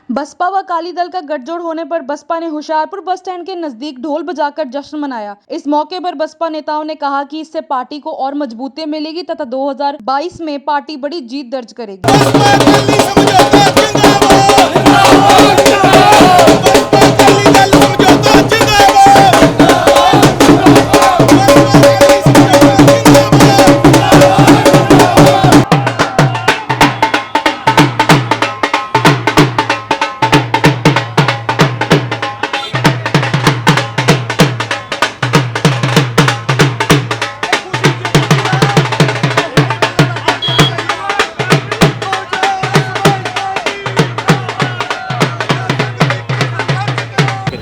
बसपा व अकाली दल का गठजोड़ होने पर बसपा ने होशियारपुर बस स्टैंड के नजदीक ढोल बजाकर जश्न मनाया। इस मौके पर बसपा नेताओं ने कहा कि इससे पार्टी को और मजबूती मिलेगी तथा 2022 में पार्टी बड़ी जीत दर्ज करेगी।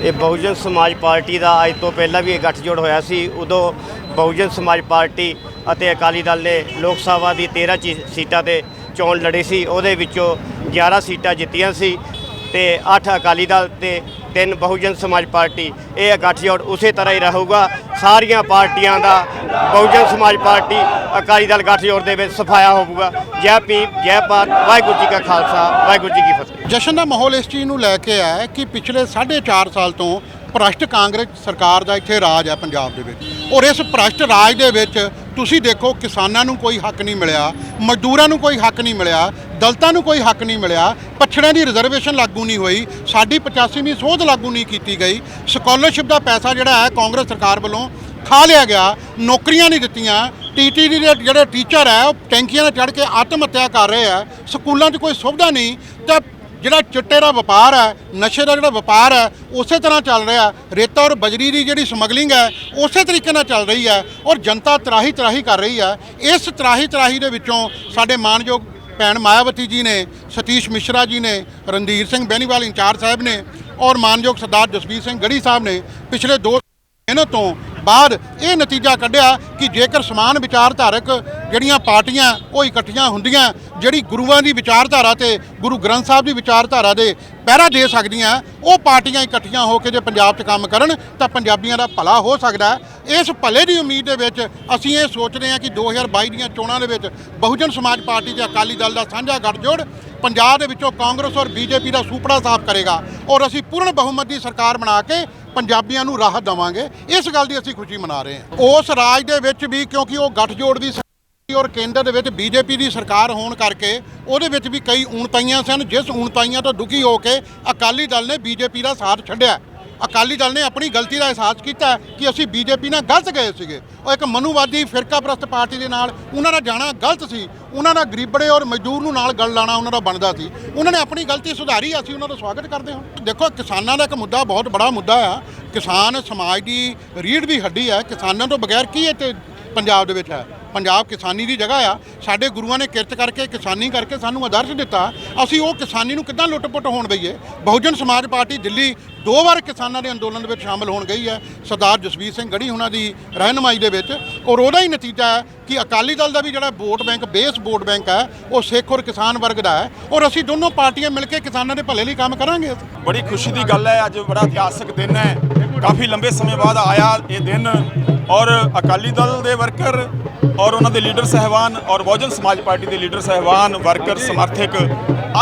ਇਹ ਬਹੁਜਨ ਸਮਾਜ ਪਾਰਟੀ ਦਾ ਅੱਜ ਤੋਂ ਪਹਿਲਾਂ ਵੀ ਗੱਠਜੋੜ ਹੋਇਆ ਸੀ। ਉਦੋਂ ਬਹੁਜਨ ਸਮਾਜ ਪਾਰਟੀ ਅਤੇ ਅਕਾਲੀ ਦਲ ਨੇ ਲੋਕ ਸਭਾ ਦੀ 13 ਸੀਟਾਂ ਤੇ ਚੋਣ ਲੜੀ ਸੀ। ਉਹਦੇ ਵਿੱਚੋਂ 11 ਸੀਟਾਂ ਜਿੱਤੀਆਂ ਸੀ ਤੇ 8 ਅਕਾਲੀ ਦਲ ਤੇ 3 ਬਹੁਜਨ ਸਮਾਜ ਪਾਰਟੀ। ਇਹ ਗੱਠਜੋੜ ਉਸੇ ਤਰ੍ਹਾਂ ਹੀ ਰਹੂਗਾ। ਸਾਰੀਆਂ ਪਾਰਟੀਆਂ ਦਾ ਬਹੁਜਨ ਸਮਾਜ ਪਾਰਟੀ ਅਕਾਲੀ ਦਲ ਗੱਠਜੋੜ ਦੇ ਵਿੱਚ ਸਫਾਇਆ ਹੋਊਗਾ। ਜੈ ਭੀਮ ਜੈ ਭਾਰਤ, ਵਾਹਿਗੁਰੂ ਜੀ ਕਾ ਖਾਲਸਾ ਵਾਹਿਗੁਰੂ ਜੀ ਕੀ ਫਤਿਹ। ਜਸ਼ਨ ਦਾ ਮਾਹੌਲ ਇਸ ਚੀਜ਼ ਨੂੰ ਲੈ ਕੇ ਹੈ ਕਿ ਪਿਛਲੇ 4.5 ਸਾਲ ਤੋਂ ਭ੍ਰਸ਼ਟ ਕਾਂਗਰਸ ਸਰਕਾਰ ਦਾ ਇੱਥੇ ਰਾਜ ਹੈ ਪੰਜਾਬ ਦੇ ਵਿੱਚ, ਔਰ ਇਸ ਭ੍ਰਸ਼ਟ ਰਾਜ ਦੇ ਵਿੱਚ ਤੁਸੀਂ ਦੇਖੋ ਕਿਸਾਨਾਂ ਨੂੰ ਕੋਈ ਹੱਕ ਨਹੀਂ ਮਿਲਿਆ, ਮਜ਼ਦੂਰਾਂ ਨੂੰ ਕੋਈ ਹੱਕ ਨਹੀਂ ਮਿਲਿਆ, ਦਲਿਤਾਂ ਨੂੰ ਕੋਈ ਹੱਕ ਨਹੀਂ ਮਿਲਿਆ, ਪਛੜਿਆਂ ਦੀ ਰਿਜ਼ਰਵੇਸ਼ਨ ਲਾਗੂ ਨਹੀਂ ਹੋਈ, ਸਾਡੀ 85ਵੀਂ ਸੋਧ ਲਾਗੂ ਨਹੀਂ ਕੀਤੀ ਗਈ, ਸਕਾਲਰਸ਼ਿਪ ਦਾ ਪੈਸਾ ਜਿਹੜਾ ਹੈ ਕਾਂਗਰਸ ਸਰਕਾਰ ਵੱਲੋਂ ਖਾ ਲਿਆ ਗਿਆ, ਨੌਕਰੀਆਂ ਨਹੀਂ ਦਿੱਤੀਆਂ, ਟੀਟੀਡੀ ਦੇ ਜਿਹੜੇ ਟੀਚਰ ਹੈ ਉਹ ਟੈਂਕੀਆਂ 'ਤੇ ਚੜ੍ਹ ਕੇ ਆਤਮ ਹੱਤਿਆ ਕਰ ਰਹੇ ਆ, ਸਕੂਲਾਂ 'ਚ ਕੋਈ ਸੁਵਿਧਾ ਨਹੀਂ, ਤਾਂ ਜਿਹੜਾ ਚਿੱਟੇ ਦਾ ਵਪਾਰ ਹੈ, ਨਸ਼ੇ ਦਾ ਜਿਹੜਾ ਵਪਾਰ ਹੈ ਉਸੇ ਤਰ੍ਹਾਂ ਚੱਲ ਰਿਹਾ, ਰੇਤਾ ਔਰ ਬਜਰੀ ਦੀ ਜਿਹੜੀ ਸਮਗਲਿੰਗ ਹੈ ਉਸੇ ਤਰੀਕੇ ਨਾਲ ਚੱਲ ਰਹੀ ਹੈ, ਔਰ ਜਨਤਾ ਤਰਾਹੀ ਕਰ ਰਹੀ ਹੈ। ਇਸ ਤਰਾਹੀ ਦੇ ਵਿੱਚੋਂ ਸਾਡੇ ਮਾਨਯੋਗ ਭੈਣ ਮਾਇਆਵਤੀ ਜੀ ਨੇ, ਸਤੀਸ਼ ਮਿਸ਼ਰਾ ਜੀ ਨੇ, ਰਣਧੀਰ ਸਿੰਘ ਬੈਨੀਵਾਲ ਇੰਚਾਰਜ ਸਾਹਿਬ ਨੇ, ਔਰ ਮਾਨਯੋਗ ਸਰਦਾਰ ਜਸਵੀਰ ਸਿੰਘ ਗੜੀ ਸਾਹਿਬ ਨੇ ਪਿਛਲੇ 2 ਇਹਨਾਂ ਤੋਂ ਬਾਅਦ ਇਹ ਨਤੀਜਾ ਕੱਢਿਆ ਕਿ ਜੇਕਰ ਸਮਾਨ ਵਿਚਾਰਧਾਰਕ ਜਿਹੜੀਆਂ ਪਾਰਟੀਆਂ ਉਹ ਇਕੱਠੀਆਂ ਹੁੰਦੀਆਂ, ਜਿਹੜੀ ਗੁਰੂਆਂ ਦੀ ਵਿਚਾਰਧਾਰਾ ਤੇ ਗੁਰੂ ਗ੍ਰੰਥ ਸਾਹਿਬ ਦੀ ਵਿਚਾਰਧਾਰਾ ਦੇ ਪਹਿਰਾ ਦੇ ਸਕਦੀਆਂ, ਉਹ ਪਾਰਟੀਆਂ ਇਕੱਠੀਆਂ ਹੋ ਕੇ ਜੇ ਪੰਜਾਬ 'ਚ ਕੰਮ ਕਰਨ ਤਾਂ ਪੰਜਾਬੀਆਂ ਦਾ ਭਲਾ ਹੋ ਸਕਦਾ। ਇਸ ਭਲੇ ਦੀ ਉਮੀਦ ਦੇ ਵਿੱਚ ਅਸੀਂ ਇਹ ਸੋਚਦੇ ਹਾਂ ਕਿ 2022 ਦੀਆਂ ਚੋਣਾਂ ਦੇ ਵਿੱਚ ਬਹੁਜਨ ਸਮਾਜ ਪਾਰਟੀ ਤੇ ਅਕਾਲੀ ਦਲ ਦਾ ਸਾਂਝਾ ਗੱਠਜੋੜ ਪੰਜਾਬ ਦੇ ਵਿੱਚੋਂ ਕਾਂਗਰਸ ਔਰ ਬੀਜੇਪੀ ਦਾ ਸੂਪੜਾ ਸਾਫ਼ ਕਰੇਗਾ, ਔਰ ਅਸੀਂ ਪੂਰਨ ਬਹੁਮਤ ਦੀ ਸਰਕਾਰ ਬਣਾ ਕੇ ਪੰਜਾਬੀਆਂ ਨੂੰ ਰਾਹਤ ਦੇਵਾਂਗੇ। ਇਸ ਗੱਲ ਦੀ ਅਸੀਂ ਖੁਸ਼ੀ ਮਨਾ ਰਹੇ ਹਾਂ। ਉਸ ਰਾਜ ਦੇ ਵਿੱਚ ਵੀ ਕਿਉਂਕਿ ਉਹ ਗੱਠਜੋੜ ਦੀ ਔਰ ਕੇਂਦਰ ਦੇ ਵਿੱਚ ਬੀਜੇਪੀ ਦੀ ਸਰਕਾਰ ਹੋਣ ਕਰਕੇ ਉਹਦੇ ਵਿੱਚ ਵੀ ਕਈ ਊਣਤਾਈਆਂ ਸਨ, ਜਿਸ ਊਣਤਾਈਆਂ ਤੋਂ ਦੁਖੀ ਹੋ ਕੇ ਅਕਾਲੀ ਦਲ ਨੇ ਬੀਜੇਪੀ ਦਾ ਸਾਥ ਛੱਡਿਆ। ਅਕਾਲੀ ਦਲ ਨੇ ਆਪਣੀ ਗਲਤੀ ਦਾ ਅਹਿਸਾਸ ਕੀਤਾ ਕਿ ਅਸੀਂ ਬੀਜੇਪੀ ਨਾਲ ਗਲਤ ਗਏ ਸੀਗੇ। ਉਹ ਇੱਕ ਮਨੂਵਾਦੀ ਫਿਰਕਾਪ੍ਰਸਤ ਪਾਰਟੀ ਦੇ ਨਾਲ ਉਹਨਾਂ ਦਾ ਜਾਣਾ ਗਲਤ ਸੀ, ਉਹਨਾਂ ਦਾ ਗਰੀਬੜੇ ਔਰ ਮਜ਼ਦੂਰ ਨੂੰ ਨਾਲ ਗੱਲ ਲਾਣਾ ਉਹਨਾਂ ਦਾ ਬਣਦਾ ਸੀ। ਉਹਨਾਂ ਨੇ ਆਪਣੀ ਗਲਤੀ ਸੁਧਾਰੀ, ਅਸੀਂ ਉਹਨਾਂ ਦਾ ਸਵਾਗਤ ਕਰਦੇ ਹਾਂ। ਦੇਖੋ ਕਿਸਾਨਾਂ ਦਾ ਇੱਕ ਮੁੱਦਾ ਬਹੁਤ ਬੜਾ ਮੁੱਦਾ ਆ। ਕਿਸਾਨ ਸਮਾਜ ਦੀ ਰੀੜ੍ਹ ਦੀ ਹੱਡੀ ਹੈ। ਕਿਸਾਨਾਂ ਤੋਂ ਬਗੈਰ ਕੀ ਇੱਥੇ ਪੰਜਾਬ ਦੇ ਵਿੱਚ ਹੈ? ਪੰਜਾਬ ਕਿਸਾਨੀ ਦੀ ਜਗ੍ਹਾ ਆ। ਸਾਡੇ ਗੁਰੂਆਂ ਨੇ ਕਿਰਤ ਕਰਕੇ ਕਿਸਾਨੀ ਕਰਕੇ ਸਾਨੂੰ ਆਦਰਸ਼ ਦਿੱਤਾ। ਅਸੀਂ ਉਹ ਕਿਸਾਨੀ ਨੂੰ ਕਿੱਦਾਂ ਲੁੱਟ-ਪੁੱਟ ਹੋਣ ਦਈਏ? ਬਹੁਜਨ ਸਮਾਜ ਪਾਰਟੀ ਦਿੱਲੀ 2 ਵਾਰ ਕਿਸਾਨਾਂ ਦੇ ਅੰਦੋਲਨ ਦੇ ਵਿੱਚ ਸ਼ਾਮਲ ਹੋਣ ਗਈ ਹੈ ਸਰਦਾਰ ਜਸਵੀਰ ਸਿੰਘ ਗੜੀ ਉਹਨਾਂ ਦੀ ਰਹਿਨੁਮਾਈ ਦੇ ਵਿੱਚ, ਔਰ ਉਹਦਾ ਹੀ ਨਤੀਜਾ ਹੈ ਕਿ ਅਕਾਲੀ ਦਲ ਦਾ ਵੀ ਜਿਹੜਾ vote bank base vote bank ਹੈ ਉਹ ਸਿੱਖ ਔਰ ਕਿਸਾਨ ਵਰਗ ਦਾ ਹੈ, ਔਰ ਅਸੀਂ ਦੋਨੋਂ ਪਾਰਟੀਆਂ ਮਿਲ ਕੇ ਕਿਸਾਨਾਂ ਦੇ ਭਲੇ ਲਈ ਕੰਮ ਕਰਾਂਗੇ। ਬੜੀ ਖੁਸ਼ੀ ਦੀ ਗੱਲ ਹੈ, ਅੱਜ ਬੜਾ ਇਤਿਹਾਸਕ ਦਿਨ ਹੈ। ਕਾਫੀ ਲੰਬੇ ਸਮੇਂ ਬਾਅਦ ਆਇਆ ਇਹ ਦਿਨ, ਔਰ ਅਕਾਲੀ ਦਲ ਦੇ ਵਰਕਰ ਔਰ ਉਹਨਾਂ ਦੇ ਲੀਡਰ ਸਾਹਿਬਾਨ ਔਰ ਬਹੁਜਨ ਸਮਾਜ ਪਾਰਟੀ ਦੇ ਲੀਡਰ ਸਾਹਿਬਾਨ, ਵਰਕਰ, ਸਮਰਥਕ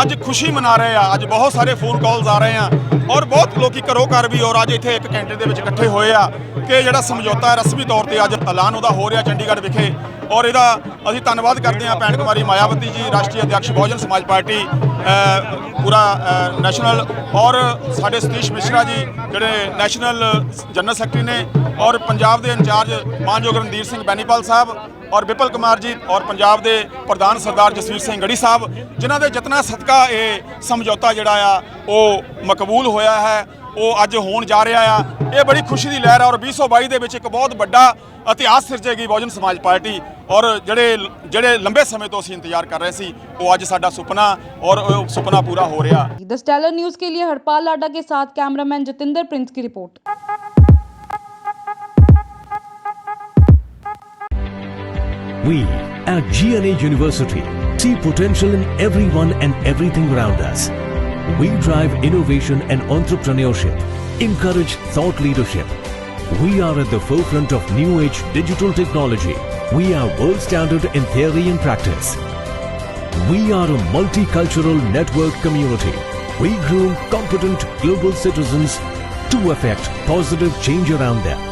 ਅੱਜ ਖੁਸ਼ੀ ਮਨਾ ਰਹੇ ਆ। ਅੱਜ ਬਹੁਤ ਸਾਰੇ ਫੋਨ ਕਾਲਸ ਆ ਰਹੇ ਆ ਔਰ ਬਹੁਤ ਲੋਕੀ ਘਰੋਂ ਘਰ ਵੀ ਔਰ ਅੱਜ ਇੱਥੇ 1 ਘੰਟੇ ਦੇ ਵਿੱਚ ਇਕੱਠੇ ਹੋਏ ਆ ਕਿ ਜਿਹੜਾ ਸਮਝੌਤਾ ਰਸਮੀ ਤੌਰ ਤੇ ਅੱਜ ਐਲਾਨ ਉਹਦਾ ਹੋ ਰਿਹਾ ਚੰਡੀਗੜ੍ਹ ਵਿਖੇ, ਔਰ ਇਹਦਾ ਅਸੀਂ ਧੰਨਵਾਦ ਕਰਦੇ ਹਾਂ ਭੈਣ ਕੁਮਾਰੀ ਮਾਇਆਵਤੀ ਜੀ, ਰਾਸ਼ਟਰੀ ਅਧਿਕਸ਼ ਬਹੁਜਨ ਸਮਾਜ ਪਾਰਟੀ ਪੂਰਾ ਨੈਸ਼ਨਲ, ਔਰ ਸਾਡੇ ਸਤੀਸ਼ ਮਿਸ਼ਰਾ ਜੀ ਜਿਹੜੇ ਨੈਸ਼ਨਲ ਜਨਰਲ ਸੈਕਟਰੀ ਨੇ, ਔਰ ਪੰਜਾਬ ਦੇ ਇੰਚਾਰਜ ਮਾਨਯੋਗ ਰਣਧੀਰ ਸਿੰਘ ਬੈਨੀਪਾਲ ਸਾਹਿਬ, ਔਰ ਵਿਪਲ ਕੁਮਾਰ ਜੀ, ਔਰ ਪੰਜਾਬ ਦੇ ਪ੍ਰਧਾਨ ਸਰਦਾਰ ਜਸਵੀਰ ਸਿੰਘ ਗੜੀ ਸਾਹਿਬ, ਜਿਨ੍ਹਾਂ ਦੇ ਯਤਨਾਂ ਸਦਕਾ ਇਹ ਸਮਝੌਤਾ ਜਿਹੜਾ ਆ ਉਹ ਮਕਬੂਲ ਹੋਇਆ ਹੈ, ਉਹ ਅੱਜ ਹੋਣ ਜਾ ਰਿਹਾ ਆ। ਇਹ ਬੜੀ ਖੁਸ਼ੀ ਦੀ ਲਹਿਰ ਹੈ ਔਰ 2022 ਦੇ ਵਿੱਚ ਇੱਕ ਬਹੁਤ ਵੱਡਾ ਇਤਿਹਾਸ ਸਿਰਜੇਗੀ ਬਹੁਜਨ ਸਮਾਜ ਪਾਰਟੀ, ਔਰ ਜਿਹੜੇ ਲੰਬੇ ਸਮੇਂ ਤੋਂ ਅਸੀਂ ਇੰਤਜ਼ਾਰ ਕਰ ਰਹੇ ਸੀ ਉਹ ਅੱਜ ਸਾਡਾ ਸੁਪਨਾ ਔਰ ਉਹ ਸੁਪਨਾ पूरा हो रहा। द स्टेलर न्यूज के लिए हरपाल लाडा के साथ कैमरामैन जतिंदर प्रिंस की report. We at GNA University see potential in everyone and everything around us. We drive innovation and entrepreneurship, encourage thought leadership. We are at the forefront of new age digital technology. We are world standard in theory and practice. We are a multicultural network community. We groom competent global citizens to effect positive change around them.